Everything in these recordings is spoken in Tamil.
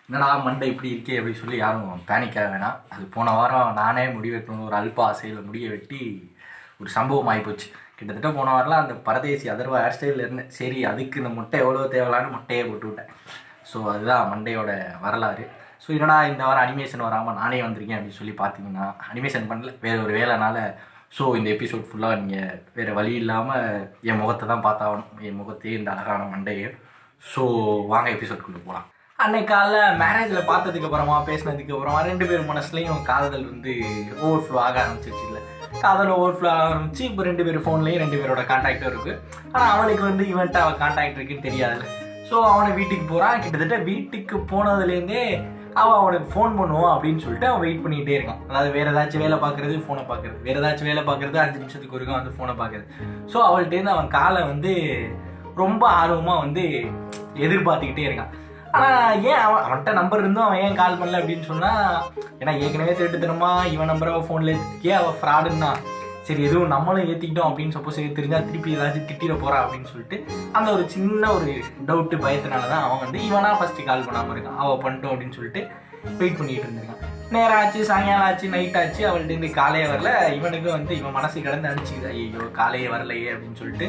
என்னடா மண்டை இப்படி இருக்கே அப்படின்னு சொல்லி யாரும் பேனிக்க வேணாம். அது போன வாரம் நானே முடி வெட்டணும்னு ஒரு அல்ப ஆசையில் முடியை வெட்டி ஒரு சம்பவம் ஆகிப்போச்சு. கிட்டத்தட்ட போன வாரம்லாம் அந்த பரதேசி அதர்வா ஹேர் ஸ்டைலில் இருந்தேன். சரி, அதுக்கு இந்த முட்டை எவ்வளோ தேவையில்லான்னு முட்டையை போட்டு விட்டேன். ஸோ அதுதான் மண்டையோட வரலாறு. ஸோ என்னடா இந்த வாரம் அனிமேஷன் வராமல் நானே வந்திருக்கேன் அப்படின்னு சொல்லி பார்த்தீங்கன்னா, அனிமேஷன் பண்ணல, வேறு ஒரு வேலைனால. ஸோ இந்த எபிசோட் ஃபுல்லாக நீங்கள் வேறு வழி இல்லாமல் என் முகத்தை தான் பார்த்தாகணும், என் முகத்தையே இந்த அழகான மண்டையே. ஸோ வாங்க எபிசோட்குள்ளே போகலாம். அன்னைக்கு காலைல மேரேஜில் பார்த்ததுக்கு அப்புறமா பேசினதுக்கு அப்புறமா 2 பேர் மனசுலையும் காதல் வந்து ஓவர்ஃப்ளோ ஆக ஆரம்பிச்சிருச்சு. இல்லை, காதல் ஓவர்ஃப்ளோ ஆக ஆரம்பிச்சு இப்போ 2 பேர் ஃபோன்லேயும் 2 பேரோட கான்டாக்டும் இருக்குது. ஆனால் அவனுக்கு வந்து இவன்ட்டு அவன் கான்டாக்ட் இருக்குன்னு தெரியாதுல்ல. ஸோ அவனை வீட்டுக்கு போகிறான். கிட்டத்தட்ட வீட்டுக்கு போனதுலேருந்தே அவனுக்கு ஃபோன் பண்ணுவான் அப்படின்னு சொல்லிட்டு அவன் வெயிட் பண்ணிகிட்டே இருக்கான். அதாவது வேறு ஏதாச்சும் வேலை பார்க்குறது, ஃபோனை பார்க்குறது, வேறு ஏதாச்சும் வேலை பார்க்குறது, 5 நிமிஷத்துக்கு ஒருக்கும் வந்து ஃபோனை பார்க்குறது. ஸோ அவள்கிட்டேருந்து அவன் காலை வந்து ரொம்ப ஆர்வமாக வந்து எதிர்பார்த்துக்கிட்டே இருக்கான். ஆனால் ஏன் அவன்கிட்ட நம்பர் இருந்தும் அவன் ஏன் கால் பண்ணல அப்படின்னு சொன்னால், ஏன்னா ஏற்கனவே திருட்டுத்தனமா இவன் நம்பரை அவள் ஃபோனில் ஏற்றிக்கே அவள் ஃப்ராடுன்னா, சரி எதுவும் நம்மளும் ஏற்றிக்கிட்டோம் அப்படின்னு சப்போஸ் தெரிஞ்சால் திருப்பி ஏதாச்சும் திட்டிட போகிறா அப்படின்னு சொல்லிட்டு அந்த ஒரு சின்ன ஒரு டவுட்டு பயத்தினால தான் அவன் வந்து இவனா ஃபஸ்ட்டு கால் பண்ணாமல் இருக்கான். அவள் பண்ணிட்டோம் அப்படின்னு சொல்லிட்டு வெயிட் பண்ணிகிட்டு இருந்திருக்கான். நேரம் ஆச்சு, சாயங்காலம் ஆச்சு, நைட் ஆச்சு, அவள்கிட்ட காலையே வரல. இவனுக்கு வந்து இவன் மனசு கிடந்து அடிச்சுக்குது, ஐயோ காலையே வரலையே அப்படின்னு சொல்லிட்டு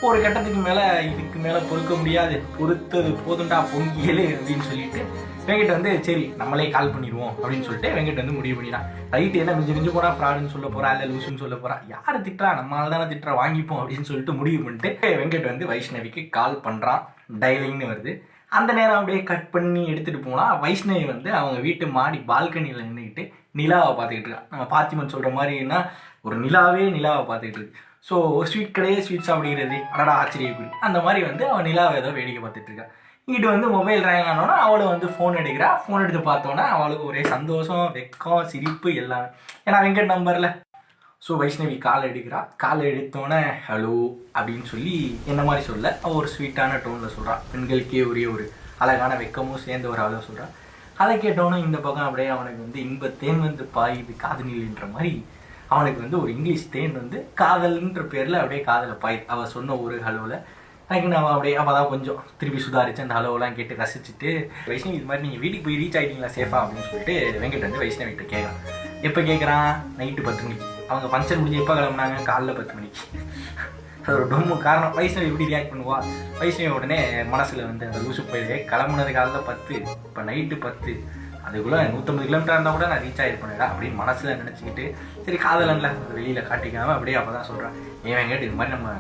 ஒரு கட்டத்துக்கு மேலே இதுக்கு மேலே பொறுக்க முடியாது, பொறுத்தது போதுண்டா பொங்கியலே அப்படின்னு சொல்லிட்டு வெங்கட் வந்து சரி நம்மளே கால் பண்ணிடுவோம் அப்படின்னு சொல்லிட்டு வெங்கட் வந்து முடிவு பண்ணிடான். ரைட்டு, என்ன மிஞ்சு போகிறா, ஃப்ராடுன்னு சொல்ல போகிறா இல்லை லூசுன்னு சொல்ல போகிறா, யார் திட்டுறா, நம்மளால தானே திட்டுறா, வாங்கிப்போம் அப்படின்னு சொல்லிட்டு முடிவு பண்ணிட்டு வெங்கட் வந்து வைஷ்ணவிக்கு கால் பண்ணுறான். டயலிங்னு வருது. அந்த நேரம் அப்படியே கட் பண்ணி எடுத்துகிட்டு போனால் வைஷ்ணவி வந்து அவங்க வீட்டு மாடி பால்கனியில் நின்றுக்கிட்டு நிலாவை பார்த்துக்கிட்டு இருக்கான். நம்ம பாத்திமன் சொல்கிற மாதிரின்னா ஒரு நிலாவே நிலாவை பார்த்துக்கிட்டு இருக்கு. ஸோ ஸ்வீட் கடையே ஸ்வீட் சாப்பிடுகிறது அடடா ஆச்சரியக்குறி, அந்த மாதிரி வந்து அவன் நிலாவை ஏதோ வேடிக்கை பார்த்துட்டு இருக்கான். இங்கிட்டு வந்து மொபைல் ரேங் ஆனோன்னா அவளை வந்து ஃபோன் எடுக்கிறா. ஃபோன் எடுத்து பார்த்தோன்னா அவளுக்கு ஒரே சந்தோஷம், வெக்கம், சிரிப்பு எல்லாமே. ஏன்னா வெங்கட் நம்பரில். ஸோ வைஷ்ணவி கால் எடுக்கிறா. கால் எடுத்தோன்னே ஹலோ அப்படின்னு சொல்லி என்ன மாதிரி சொல்ல அவள் ஒரு ஸ்வீட்டான டோனில் சொல்கிறான். பெண்களுக்கே ஒரே ஒரு அழகான வெக்கமும் சேர்ந்து ஒரு அளவு சொல்கிறான். அதை கேட்டோன்னே இந்த பக்கம் அப்படியே அவனுக்கு வந்து இன்பத்தேன் வந்து பாயுது காதலின்ற மாதிரி அவனுக்கு வந்து ஒரு இங்கிலீஷ் தேன் வந்து காதல்ன்ற பேரில் அப்படியே காதலை பாயுது. அவள் சொன்ன ஒரு ஹலோவில் எனக்கு நான் அப்படியே அவள் தான் கொஞ்சம் திருப்பி சுதாரிச்சு அந்த ஹலோவெலாம் கேட்டு ரசிச்சுட்டு, வைஷ்ணவி இது மாதிரி நீங்கள் வீட்டுக்கு போய் ரீச் ஆகிட்டீங்களா சேஃபா அப்படின்னு சொல்லிட்டு வெங்கட் வந்து வைஷ்ணவிகிட்ட கேட்குறான். எப்போ கேட்குறான்? நைட்டு 10 மணிக்கு. அவங்க ஃபங்க்ஷன் முடிஞ்சு எப்போ கிளம்புனாங்க? காலைல 10 மணிக்கு. அது ஒரு டொம்மு காரணம். வைஷ்ணவி எப்படி ரியாக்ட் பண்ணுவா? வைஷ்ணவி உடனே மனசில் வந்து அந்த லூசு போயிடுவே, கிளம்புனது காலைல 10, இப்போ நைட்டு 10, அதுக்குள்ளே 150 கிலோமீட்டர் இருந்தால் கூட நான் ரீச் ஆகிருப்பேன்டா அப்படின்னு மனசில் நினச்சிக்கிட்டு சரி காதலன்ல வெளியில் காட்டிக்காமல் அப்படியே அப்போ தான் சொல்கிறேன், ஏன் கேட்டு இது மாதிரி நம்ம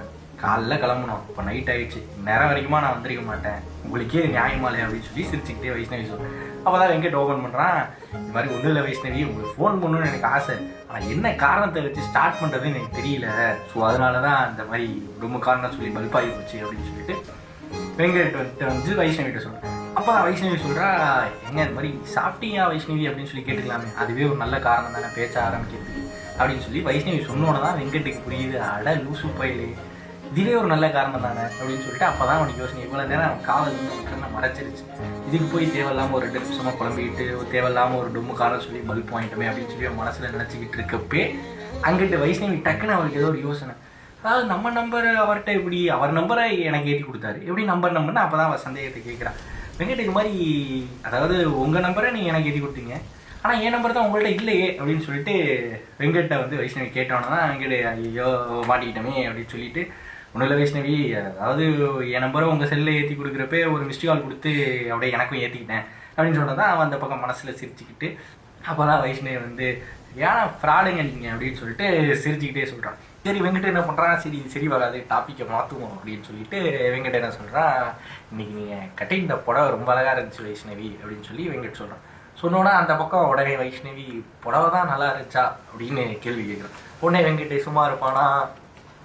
காலைல கிளம்பணும், இப்போ நைட் ஆகிடுச்சு, நேரம் வரைக்குமா நான் வந்திருக்க மாட்டேன், உங்களுக்கே நியாயமாலே அப்படின்னு சொல்லி சிரிச்சுக்கிட்டே வைஷ்ணவி சொல்கிறேன். அப்போ தான் வெங்கட் ஓப்பன் பண்ணுறான். இது மாதிரி ஒன்றும் இல்லை வைஷ்ணவி, உங்களுக்கு ஃபோன் பண்ணணும்னு எனக்கு ஆசை, ஆனால் என்ன காரணத்தை வச்சு ஸ்டார்ட் பண்ணுறதுன்னு எனக்கு தெரியல, ஸோ அதனால தான் இந்த மாதிரி ரொம்ப காரணம் சொல்லி பல்பாகி போச்சு அப்படின்னு சொல்லிட்டு வெங்கட் வந்து வைஷ்ணவிகிட்ட சொல்கிறேன். அப்போ தான் வைஷ்ணவி சொல்கிறா, எங்க இது மாதிரி சாப்பிட்டீங்க வைஷ்ணவி அப்படின்னு சொல்லி கேட்டுக்கலாமே, அதுவே ஒரு நல்ல காரணம் தானே பேச்ச ஆரம்பிக்கிறதுக்கு அப்படின்னு சொல்லி வைஷ்ணவி சொன்னோன்னு தான் வெங்கட்டுக்கு புரியுது, அட லூசு பயிலே இதுவே ஒரு நல்ல காரணம் தானே அப்படின்னு சொல்லிட்டு அப்போ தான் அவனுக்கு யோசனை, இவ்வளோ நேரம் அவன் காதல் வந்து மறைச்சிருச்சு, இதுக்கு போய் தேவையில்லாமல் ஒரு 2 நிமிஷமாக குழம்பிக்கிட்டு தேவையில்லாமல் ஒரு டொம்மு காரணம் சொல்லி பல்ப் வாங்கிட்டோமே அப்படின்னு சொல்லி அவன் மனசில் நினச்சிக்கிட்டு இருக்கப்பே அங்கிட்டு வைஷ்ணவி டக்குன்னு அவளுக்கு ஏதோ ஒரு யோசனை, அதாவது நம்ம நம்பர் அவர்கிட்ட எப்படி, அவர் நம்பரை எனக்கு ஏற்றி கொடுத்தாரு, எப்படி நம்பர்னு அப்போ தான் அவள் சந்தேகத்தை கேட்குறான். வெங்கட் இது மாதிரி, அதாவது உங்கள் நம்பரை நீங்கள் எனக்கு ஏற்றி கொடுத்தீங்க, ஆனால் என் நம்பர் தான் உங்கள்கிட்ட இல்லையே அப்படின்னு சொல்லிட்டு வெங்கட்டை வந்து வைஷ்ணவி கேட்டோன்னா தான் வெங்கட் ஐயோ மாட்டிக்கிட்டோமே அப்படின்னு சொல்லிட்டு, ஒன்றும் இல்லை வைஷ்ணவி, அதாவது என் நம்பரை உங்கள் செல்லில் ஏற்றி கொடுக்குறப்ப ஒரு மிஸ்டு கால் கொடுத்து அப்படியே எனக்கும் ஏற்றிக்கிட்டேன் அப்படின்னு சொன்னால் தான் அவன் அந்த பக்கம் மனசில் சிரிச்சுக்கிட்டு, அப்போ தான் வைஷ்ணவி வந்து ஏன்னா ஃப்ராடுங்க நீங்கள் அப்படின்னு சொல்லிட்டு சிரிச்சுக்கிட்டே சொல்கிறான். சரி வெங்கட் என்ன பண்ணுறான், சரி வராது டாப்பிக்கை மாற்றுவோம் அப்படின்னு சொல்லிட்டு வெங்கட் என்ன சொல்கிறான், இன்றைக்கி நீங்கள் கட்டியிருந்த புடவை ரொம்ப அழகாக இருந்துச்சு வைஷ்ணவி அப்படின்னு சொல்லி வெங்கட் சொல்கிறான். சொன்னோன்னா அந்த பக்கம் உடனே வைஷ்ணவி புடவை தான் நல்லா இருந்துச்சா அப்படின்னு கேள்வி கேட்குறேன். உடனே வெங்கிட்டு சும்மா இருப்பானா,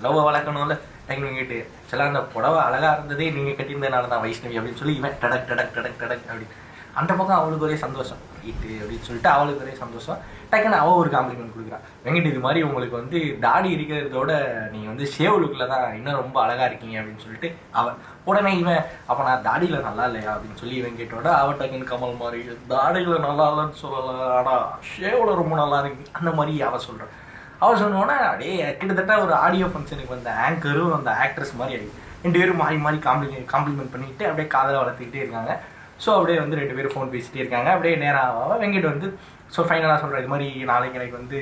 லவ்வை வளர்க்கணும்ல டக்குனு வெங்கிட்டு சில அந்த புடவை அழகாக இருந்ததே நீங்கள் கட்டியிருந்ததுனால தான் வைஷ்ணவி அப்படின்னு சொல்லி இவன் டடக் டடக் டடக் டடக் அப்படின்னு. அந்த பக்கம் அவளுக்கு ஒரே சந்தோஷம் ரைட்டு அப்படின்னு சொல்லிட்டு அவளுக்கு ஒரே சந்தோஷம். டக்குன்னு அவள் ஒரு காம்ப்ளிமெண்ட் கொடுக்குறான். வெங்கிட்டு இது மாதிரி உங்களுக்கு வந்து தாடி இருக்கிறதோட நீங்கள் வந்து ஷேவ் லுக்கில் தான் இன்னும் ரொம்ப அழகாக இருக்கீங்க அப்படின்னு சொல்லிட்டு அவன். உடனே இவன் அப்போ நான் தாடியில் நல்லா இல்லையா அப்படின்னு சொல்லி வெங்கிட்டோட அவன் டக்குன்னு கமல் மாதிரி தாடியில் நல்லா இல்லைன்னு சொல்லலை, ஆனால் ஷேவில் ரொம்ப நல்லா இருக்கு அந்த மாதிரி அவள் சொல்கிறான். அவள் சொன்னோன்னா அப்படியே கிட்டத்தட்ட ஒரு ஆடியோ ஃபங்க்ஷனுக்கு வந்த ஆங்கரும் அந்த ஆக்ட்ரஸ் மாதிரி ஆகிடுது. 2 பேரும் மாறி மாறி காம்ப்ளிமெண்ட் பண்ணிட்டு அப்படியே காதலை வளர்த்துக்கிட்டே இருக்காங்க. ஸோ அப்படியே வந்து 2 பேரும் ஃபோன் பேசிகிட்டே இருக்காங்க. அப்படியே நேராக வெங்கிட் வந்து ஸோ ஃபைனலாக சொல்கிறேன், இது மாதிரி நாளைக்கு எனக்கு வந்து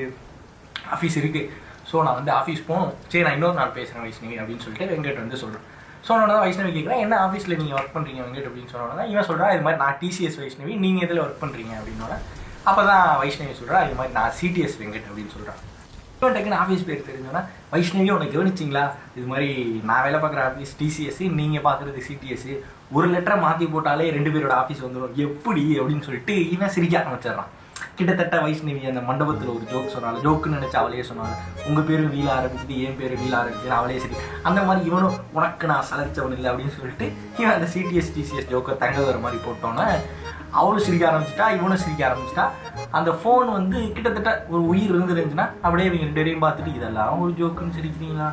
ஆஃபீஸ் இருக்குது, ஸோ நான் வந்து ஆஃபீஸ் போகணும், சரி நான் இன்னொரு நாள் பேசுகிறேன் வைஷ்ணவி அப்படின்னு சொல்லிட்டு வெங்கட் வந்து சொல்கிறேன். சொன்னோன்னா தான் வைஷ்ணவி கேட்குறேன், என்ன ஆஃபீஸில் நீங்கள் ஒர்க் பண்ணுறீங்க வெங்கட் அப்படின்னு சொன்னோன்னா இவன் சொல்கிறான், இது மாதிரி நான் டிசிஎஸ் வைஷ்ணவி, நீங்கள் எதில் ஒர்க் பண்ணுறீங்க அப்படின்னோட அப்போ தான் வைஷ்ணவி சொல்கிறா, இது மாதிரி நான் சிடிஎஸ் வெங்கட் அப்படின்னு சொல்கிறான். இவன் டக்குன்னு ஆஃபீஸ் பேர் தெரிஞ்சோன்னா வைஷ்ணவி உனக்கு கவனிச்சிங்களா, இது மாதிரி நான் வேலை பார்க்குற ஆஃபீஸ் டிசிஎஸ், நீங்கள் பார்க்குறது சிடிஎஸ், ஒரு லெட்டரை மாற்றி போட்டாலே 2 பேரோட ஆஃபீஸ் வந்துடும் எப்படி அப்படின்னு சொல்லிட்டு இவன் சிரிக்க ஆரம்பிச்சிடறான். கிட்டத்தட்ட வைஷ்ணவி அந்த மண்டபத்தில் ஒரு ஜோக் சொன்னாலும் ஜோக்குன்னு நினச்சி அவளையே சொன்னாங்க, உங்கள் பேரும் வீல ஆரம்பிக்குது என் பேர் வீல ஆரம்பிக்குது அவளே சரி. அந்த மாதிரி இவனும் உனக்கு நான் சலைச்சவன் இல்லை அப்படின்னு சொல்லிட்டு இவன் அந்த சிடிஎஸ் டிசிஎஸ் ஜோக்கை தங்க வர மாதிரி போட்டோன்னே அவளும் சிரிக்க ஆரம்பிச்சிட்டா, இவனும் சிரிக்க ஆரம்பிச்சிட்டா. அந்த ஃபோன் வந்து கிட்டத்தட்ட ஒரு உயிர் இருந்துருந்துச்சுன்னா அப்படியே இவங்க 2 பேரையும் பார்த்துட்டு இதெல்லாம் ஒரு ஜோக்குன்னு சிரிக்கிறீங்களா,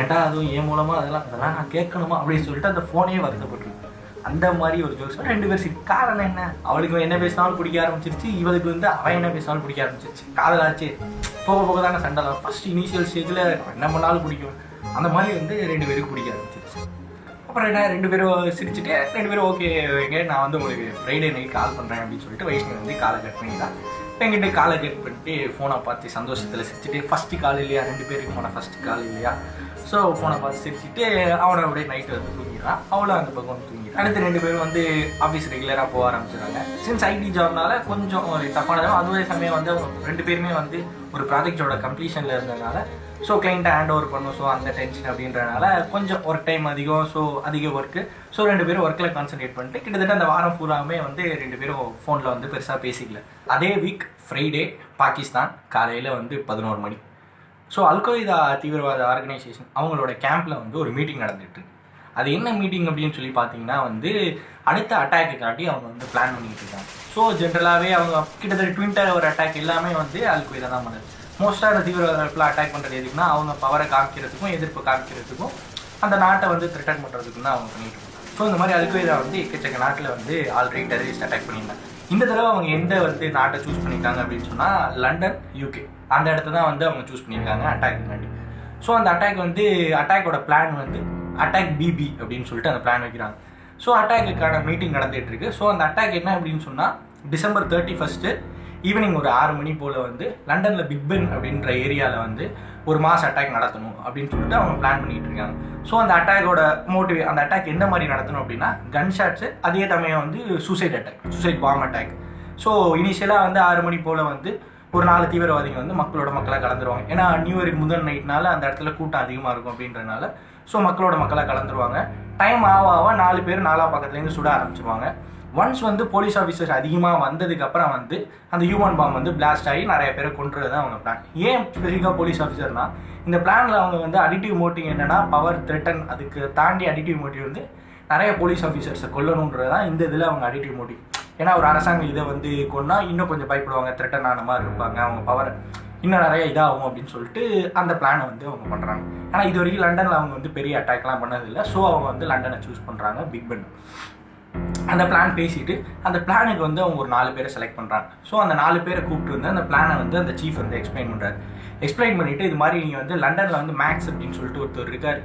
ஏன்டா அதுவும் என் மூலமாக அதெல்லாம் நான் கேட்கணுமா அப்படின்னு சொல்லிட்டு அந்த ஃபோனே வருத்தப்பட்டுருக்கு. அந்த மாதிரி ஒரு ஜோக்ஸ் 2 பேர் சரி. காரணம் என்ன, அவளுக்கு என்ன பேசினாலும் பிடிக்க ஆரம்பிச்சிருச்சு, இவளுக்கு வந்து அவன் என்ன பேசினாலும் பிடிக்க ஆரம்பிச்சிருச்சு. காதலாச்சு போக போக தானே சண்டைலாம். ஃபர்ஸ்ட் இனிஷியல் ஸ்டேஜில் என்ன பண்ணாலும் பிடிக்கும், அந்த மாதிரி வந்து 2 பேருக்கு பிடிக்க ஆரம்பிச்சிருச்சு. அப்புறம் என்ன 2 பேரும் சிரிச்சுட்டு 2 பேரும் ஓகே எங்க நான் வந்து உங்களுக்கு ஃப்ரைடே நைட் கால் பண்ணுறேன் அப்படின்னு சொல்லிட்டு வைஷ்ணவி வந்து காலை கட் பண்ணிட்டான். எங்கிட்ட காலை கட் பண்ணிட்டு ஃபோனை பார்த்து சந்தோஷத்தில் சிரிச்சுட்டு ஃபஸ்ட்டு கால் இல்லையா 2 பேருக்கு போன ஃபஸ்ட்டு கால் இல்லையா, ஸோ ஃபோனை பார்த்து சிரிச்சுட்டு அவனை அப்படியே நைட்டு வந்து தூங்கிடுறான். அவளும் அந்த பக்கம் வந்து தூங்கிடுறான். அடுத்து 2 பேரும் வந்து ஆஃபீஸ் ரெகுலராக போக ஆரம்பிச்சிடுறாங்க. சின்ஸ் ஐடி ஜாப்னால கொஞ்சம் ஒரு டஃப்பானதும் அதுவே சமயம் வந்து 2 பேருமே வந்து ஒரு ப்ராஜெக்டோட கம்ப்ளீஷனில் இருந்ததுனால ஸோ கிளைண்ட்டை ஹேண்ட் ஓவர் பண்ணும், ஸோ அந்த டென்ஷன் அப்படின்றனால கொஞ்சம் ஒர்க் டைம் அதிகம், ஸோ அதிக ஒர்க்கு. ஸோ 2 பேரும் ஒர்க்கில் கான்சன்ட்ரேட் பண்ணிட்டு கிட்டத்தட்ட அந்த வாரம் பூராமே வந்து 2 பேரும் ஃபோனில் வந்து பெருசாக பேசிக்கல. அதே வீக் ஃப்ரைடே பாகிஸ்தான் காலையில் வந்து 11 மணி. ஸோ அல்கொய்தா தீவிரவாத ஆர்கனைசேஷன் அவங்களோட கேம்பில் வந்து ஒரு மீட்டிங் நடந்துகிட்டு. அது என்ன மீட்டிங் அப்படின்னு சொல்லி பார்த்தீங்கன்னா வந்து அடுத்த அட்டாக்கு காட்டி அவங்க வந்து பிளான் பண்ணிக்கிட்டு இருக்காங்க. ஸோ ஜென்ரலாகவே அவங்க கிட்டத்தட்ட ட்வின் டவர் அட்டாக் எல்லாமே வந்து அல்கொய்தா தான் பண்ணுது. மோஸ்ட்டாக அந்த தீவிரவாதத்தில் அட்டாக் பண்ணுறது எதுக்குன்னா அவங்க பவரை காமிக்கிறதுக்கும் எதிர்ப்பு காமிக்கிறதுக்கும் அந்த நாட்டை வந்து த்ரெட்டன் பண்ணுறதுக்கும் தான் அவங்க பண்ணிட்டு இருக்காங்க. ஸோ இந்த மாதிரி அல்கொய்தா வந்து எக்கச்சக்க நாட்டில் வந்து ஆல்ரெடி டெரரிஸ்ட் அட்டாக் பண்ணியிருந்தாங்க. இந்த தடவை அவங்க எந்த வந்து நாட்டை சூஸ் பண்ணியிருக்காங்க அப்படின்னு சொன்னால் லண்டன், யூகே அந்த இடத்த தான் வந்து அவங்க சூஸ் பண்ணியிருக்காங்க அட்டாக்குக்காண்டி. ஸோ அந்த அட்டாக் வந்து அட்டாக்கோட பிளான் வந்து அட்டாக் பிபி அப்படின்னு சொல்லிட்டு அந்த பிளான் வைக்கிறாங்க. ஸோ அட்டாக்குக்கான மீட்டிங் நடந்துகிட்டு இருக்கு. ஸோ அந்த அட்டாக் என்ன அப்படின்னு சொன்னால் டிசம்பர் 31 ஈவினிங் ஒரு 6 மணி போல் வந்து லண்டனில் பிக் பென் அப்படின்ற ஏரியாவில் வந்து ஒரு மாஸ் அட்டாக் நடத்தணும் அப்படின்னு சொல்லிட்டு அவங்க பிளான் பண்ணிட்டு இருக்காங்க. ஸோ அந்த அட்டாக்கோட மோட்டிவ், அந்த அட்டாக் எந்த மாதிரி நடத்தணும் அப்படின்னா கன் ஷாட்ஸு, அதே சமயம் வந்து சூசைட் பாம் அட்டாக். ஸோ இனிஷியலாக வந்து 6 மணி போல் வந்து ஒரு 4 தீவிரவாதிகள் வந்து மக்களாக கலந்துருவாங்க. ஏன்னா நியூ இயருக்கு முதல் நைட்னால அந்த இடத்துல கூட்டம் அதிகமாக இருக்கும் அப்படின்றனால ஸோ மக்களாக கலந்துருவாங்க. டைம் ஆக 4 பேர் 4 பக்கத்துலேருந்து சுட ஆரம்பிச்சிருவாங்க. ஒன்ஸ் வந்து போலீஸ் ஆஃபீஸர்ஸ் அதிகமாக வந்ததுக்கப்புறம் வந்து அந்த ஹியூமன் பாம் வந்து பிளாஸ்ட் ஆகி நிறைய பேரை கொன்றது தான் அவங்க பிளான். ஏன் ஸ்பெசிஃபிக்காக போலீஸ் ஆஃபீஸர்னா இந்த பிளானில் அவங்க வந்து அடிட்டிவ் மோட்டிவ் என்னென்னா பவர் த்ரெட்டன், அதுக்கு தாண்டி அடிட்டிவ் மோட்டிவ் வந்து நிறைய போலீஸ் ஆஃபீஸர்ஸை கொல்லணுன்றது தான் இந்த இதில் அவங்க அடிட்டிவ் மோட்டிவ். ஏன்னா ஒரு அரசாங்கம் இதை வந்து கொன்னா இன்னும் கொஞ்சம் பயப்படுவாங்க, த்ரெட்டன் ஆன மாதிரி இருப்பாங்க, அவங்க பவர் இன்னும் நிறைய இதாகும் அப்படின்னு சொல்லிட்டு அந்த பிளானை வந்து அவங்க பண்ணுறாங்க. ஆனால் இது வரைக்கும் லண்டனில் அவங்க வந்து பெரிய அட்டாக்லாம் பண்ணதில்லை. ஸோ அவங்க வந்து லண்டனை சூஸ் பண்ணுறாங்க, பிக் பென். அந்த பிளான் பேசிட்டு அந்த பிளானுக்கு வந்து அவங்க ஒரு 4 பேரை செலக்ட் பண்ணுறாங்க. ஸோ அந்த 4 பேரை கூப்பிட்டு வந்து அந்த பிளானை வந்து அந்த சீஃப் வந்து எக்ஸ்பிளைன் பண்ணுறாரு. எக்ஸ்பிளைன் பண்ணிவிட்டு இது மாதிரி நீங்கள் வந்து லண்டனில் வந்து மேக்ஸ் அப்படின்னு சொல்லிட்டு ஒருத்தர் இருக்கார்.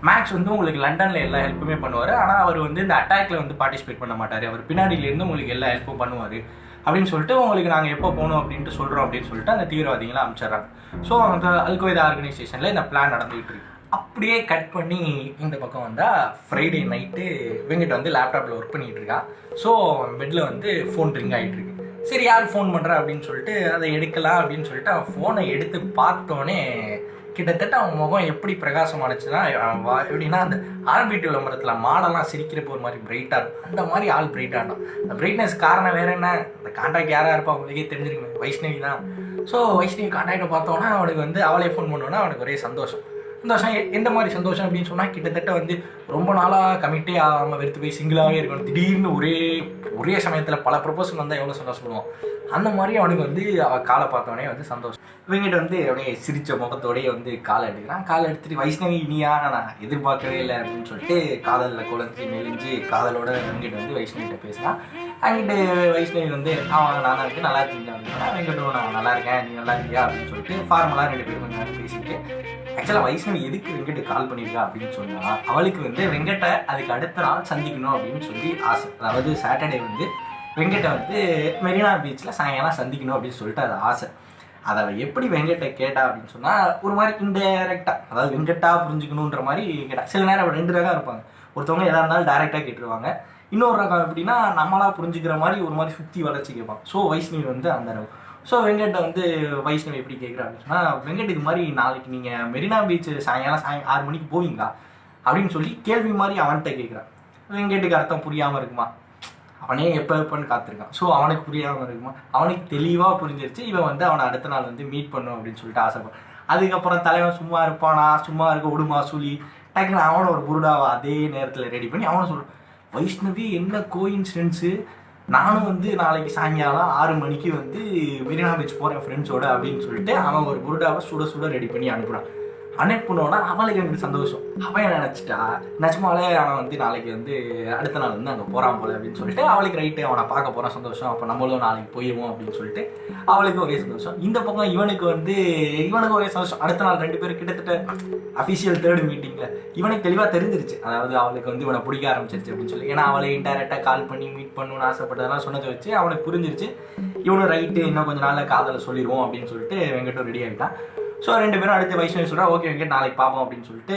மேக்ஸ் வந்து உங்களுக்கு லண்டனில் எல்லா ஹெல்ப்புமே பண்ணுவார், ஆனால் அவர் வந்து இந்த அட்டாக்ல வந்து பார்ட்டிசிபேட் பண்ண மாட்டார், அவர் பின்னாடியிலேருந்து உங்களுக்கு எல்லா ஹெல்ப்பும் பண்ணுவார் அப்படின்னு சொல்லிட்டு உங்களுக்கு நாங்கள் எப்போ போகணும் அப்படின்ட்டு சொல்கிறோம் அப்படின்னு சொல்லிட்டு அந்த தீவிரவாதிகளை அனுப்பிச்சிட்றாங்க. ஸோ அந்த அல்கொய்தா ஆர்கனைசேஷனில் இந்த பிளான் நடந்துகிட்டு இருக்கு. அப்படியே கட் பண்ணி இந்த பக்கம் வந்தால் ஃப்ரைடே நைட்டு இவங்கிட்ட வந்து லேப்டாப்பில் ஒர்க் பண்ணிகிட்டு இருக்கான். ஸோ பெட்டில் வந்து ஃபோன் ரிங் ஆகிட்டு இருக்கு. சரி யார் ஃபோன் பண்ணுறா அப்படின்னு சொல்லிட்டு அதை எடுக்கலாம் அப்படின்னு சொல்லிட்டு அவன் ஃபோனை எடுத்து பார்த்தோன்னே கிட்டத்தட்ட அவங்க முகம் எப்படி பிரகாசமானுச்சுன்னா எப்படின்னா அந்த ஆர்பிடி விளம்பரத்தில் மாடெல்லாம் சிரிக்கிறப்போ ஒரு மாதிரி பிரைட்டாக இருக்கும், அந்த மாதிரி ஆள் பிரைட்டாக இருக்கும். அந்த பிரைட்னஸ் காரணம் வேறு என்ன, அந்த கான்டாக்ட் யாராக இருப்பா அவங்களுக்கே தெரிஞ்சிருக்குமே, வைஷ்ணவி தான். ஸோ வைஷ்ணவி கான்டாக்டை பார்த்தோன்னா அவனுக்கு வந்து அவளே ஃபோன் பண்ணோன்னா அவனுக்கு ஒரே சந்தோஷம். எந்த மாதிரி சந்தோஷம் அப்படின்னு சொன்னால் கிட்டத்தட்ட வந்து ரொம்ப நாளாக கமிட்டே ஆகாமல் வெறுத்து போய் சிங்கிளாகவே இருக்கணும், திடீர்னு ஒரே சமயத்தில் பல ப்ரொபோசல் வந்தால் எவ்வளோ சந்தோஷப்படுவோம், அந்த மாதிரி அவனுக்கு வந்து அவள் காலை பார்த்தோடனே வந்து சந்தோஷம். இவங்கிட்ட வந்து அப்படியே சிரித்த முகத்தோடய வந்து காலை எடுக்கிறான். காலை எடுத்துட்டு வைஷ்ணவி இனியா நான் எதிர்பார்க்கவே இல்லை அப்படின்னு சொல்லிட்டு காதலில் குழந்தை மெலிஞ்சு காதலோட வெங்கட் வந்து வைஷ்ணவிகிட்ட பேசுகிறான். அங்கிட்டு வைஷ்ணவி வந்து அவன் நான் இருக்கு நல்லா இருக்கீங்களா அப்படின்னா, வெங்கட்டும் நான் நல்லா இருக்கேன் நீ நல்லா இருக்கியா அப்படின்னு சொல்லிட்டு ஃபார்மலாக 2 பேரும் கொஞ்சம் நேரம் பேசிட்டு, ஆக்சுவலாக வைஷ்ணவி எதுக்கு வெங்கட்டு கால் பண்ணியிருக்கா அப்படின்னு சொன்னால் அவளுக்கு வந்து வெங்கட்டை அதுக்கு அடுத்த நாள் சந்திக்கணும் அப்படின்னு சொல்லி ஆசை. அதாவது சாட்டர்டே வந்து வெங்கட்டை வந்து மெரினா பீச்சில் சாயங்காலம் சந்திக்கணும் அப்படின்னு சொல்லிட்டு அது ஆசை. அதை அவள் எப்படி வெங்கட்டை கேட்டா அப்படின்னு சொன்னால் ஒரு மாதிரி இன்டைரக்டாக, அதாவது வெங்கட்டா புரிஞ்சுக்கணுன்ற மாதிரி கேட்டா. சில நேரம் 2 ரகம் இருப்பாங்க, ஒருத்தவங்க எதாக இருந்தாலும் டைரெக்டாக கேட்டுருவாங்க, இன்னொரு ரகம் எப்படின்னா நம்மளா புரிஞ்சுக்கிற மாதிரி ஒரு மாதிரி சுற்றி வளர்ச்சி கேட்பாங்க. ஸோ வைஷ்ணவி வந்து அந்த ரகம். ஸோ வெங்கட்டை வந்து வைஷ்ணவி எப்படி கேட்குறா அப்படின்னு சொன்னால், வெங்கட் இது மாதிரி நாளைக்கு நீங்கள் மெரினா பீச் சாயங்காலம் 6 மணிக்கு போவீங்களா அப்படின்னு சொல்லி கேள்வி மாதிரி அவன்கிட்ட கேட்குறான். வெங்கட்டுக்கு அர்த்தம் புரியாமல் இருக்குமா, அவனே எப்போன்னு காத்திருக்கான். ஸோ அவனுக்கு புரியாமல் இருக்குமா, அவனுக்கு தெளிவாக புரிஞ்சிருச்சு இவன் வந்து அவனை அடுத்த நாள் வந்து மீட் பண்ணும் அப்படின்னு சொல்லிட்டு ஆசைப்படுறான். அதுக்கப்புறம் தலைவன் சும்மா இருப்பானா, சும்மா இருக்க விடுமா சொல்லி டக்குன்னு அவனை ஒரு புருடாவை அதே நேரத்தில் ரெடி பண்ணி அவனை சொல்கிறான், வைஷ்ணவி என்ன கோயின்சிடென்ஸு, நானும் வந்து நாளைக்கு சாயங்காலம் 6 மணிக்கு வந்து மெரினா பீச் போகிறேன் ஃப்ரெண்ட்ஸோட அப்படின்னு சொல்லிட்டு அவன் ஒரு புருடாவை சுட ரெடி பண்ணி அனுப்புகிறான். அனுப்பினோன்னா அவளுக்கு எனக்கு சந்தோஷம். அவன் என்ன நினச்சிட்டா, நிஜமாலே அவன் வந்து நாளைக்கு வந்து அடுத்த நாள் வந்து அங்கே போகிறான் போல அப்படின்னு சொல்லிட்டு அவளுக்கு ரைட்டு அவனை பார்க்க போகிறான் சந்தோஷம், அப்போ நம்மளும் நாளைக்கு போயிடுவோம் அப்படின்னு சொல்லிட்டு அவளுக்கு ஒரே சந்தோஷம். இந்த பக்கம் இவனுக்கு ஒரே சந்தோஷம். அடுத்த நாள் 2 பேரும் கிட்டத்தட்ட அஃபிஷியல் 3rd மீட்டிங்கில் இவனுக்கு தெளிவாக தெரிஞ்சிருச்சு, அதாவது அவளுக்கு வந்து இவனை பிடிக்க ஆரம்பிச்சிருச்சு அப்படின்னு சொல்லி. ஏன்னா அவளை இன்டெரக்டாக கால் பண்ணி மீட் பண்ணணும்னு ஆசைப்பட்டதெல்லாம் சொன்னதை வச்சு அவனுக்கு புரிஞ்சிருச்சு, இவனும் ரைட்டு இன்னும் கொஞ்சம் நாளில் காதலை சொல்லிடுவோம் அப்படின்னு சொல்லிட்டு வெங்கட்டும் ரெடி ஆகிட்டான். ஸோ 2 பேரும் அடுத்து வைஷ்ணவி சொல்கிறா, ஓகே வெங்கட் நாளைக்கு பார்ப்போம் அப்படின்னு சொல்லிட்டு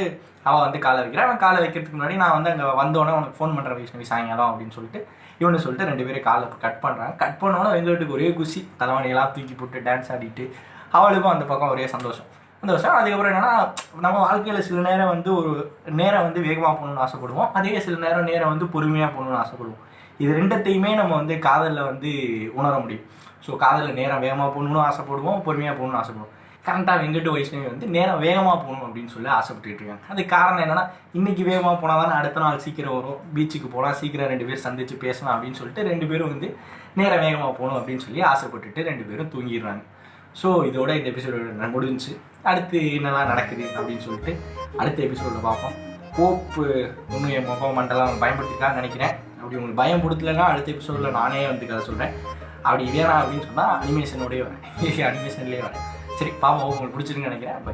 அவள் வந்து காலை வைக்கிறான். அவன் காலை வைக்கிறதுக்கு முன்னாடி நான் வந்து அங்கே வந்தோடனே உனக்கு ஃபோன் பண்ணுறேன் வைஷ்ணவி சாயங்காலம் அப்படின்னு சொல்லிட்டு இவனு சொல்லிட்டு 2 பேரும் காலை கட் பண்ணுறாங்க. கட் பண்ணோன்னா வெங்கட்டுக்கு ஒரே குஷி, தலைவனையெல்லாம் தூக்கி போட்டு டான்ஸ் ஆடிட்டு அவளுக்கும் அந்த பக்கம் ஒரே சந்தோஷம். அதுக்கப்புறம் என்னன்னா, நம்ம வாழ்க்கையில் சில நேரம் வந்து ஒரு நேரம் வந்து வேகமாக போகணுன்னு ஆசைப்படுவோம், அதே சில நேரம் வந்து பொறுமையாக போகணுன்னு ஆசைப்படுவோம். இது 2த்தையுமே நம்ம வந்து காதலில் வந்து உணர முடியும். ஸோ காதலில் நேரம் வேகமாக போகணுன்னு ஆசைப்படுவோம், பொறுமையாக போகணுன்னு ஆசைப்படுவோம். கரெக்டாக வெங்கட் வைஷ்ணவி வந்து நேரம் வேகமாக போகணும் அப்படின்னு சொல்லி ஆசைப்பட்டுட்டு இருக்காங்க. அதுக்கு காரணம் என்னன்னா, இன்னைக்கு வேகமாக போனால் தானே அடுத்த நாள் சீக்கிரம் வரும், பீச்சுக்கு போனால் சீக்கிரம் 2 பேர் சந்திச்சு பேசலாம் அப்படின்னு சொல்லிட்டு 2 பேரும் வந்து நேரம் வேகமாக போகணும் அப்படின்னு சொல்லி ஆசைப்பட்டுட்டு 2 பேரும் தூங்கிடுறாங்க. ஸோ இதோட இந்த எபிசோடு முடிஞ்சு அடுத்து என்னெல்லாம் நடக்குது அப்படின்னு சொல்லிட்டு அடுத்த எபிசோடில் பார்ப்போம். ஹோப்பு இன்னும் என் முகம் மண்டலம் பயன்படுத்திக்கலாம்னு நினைக்கிறேன். அப்படி உங்களுக்கு பயம் கொடுத்துலன்னா அடுத்த எபிசோடில் நானே வந்து கதை சொல்கிறேன். அப்படி வேணாம் அப்படின்னு சொன்னால் அனிமேஷன்லேயே வரேன். சரி பாப்பா உங்களுக்கு பிடிச்சிருக்குன்னு நினைக்கிறேன். பை.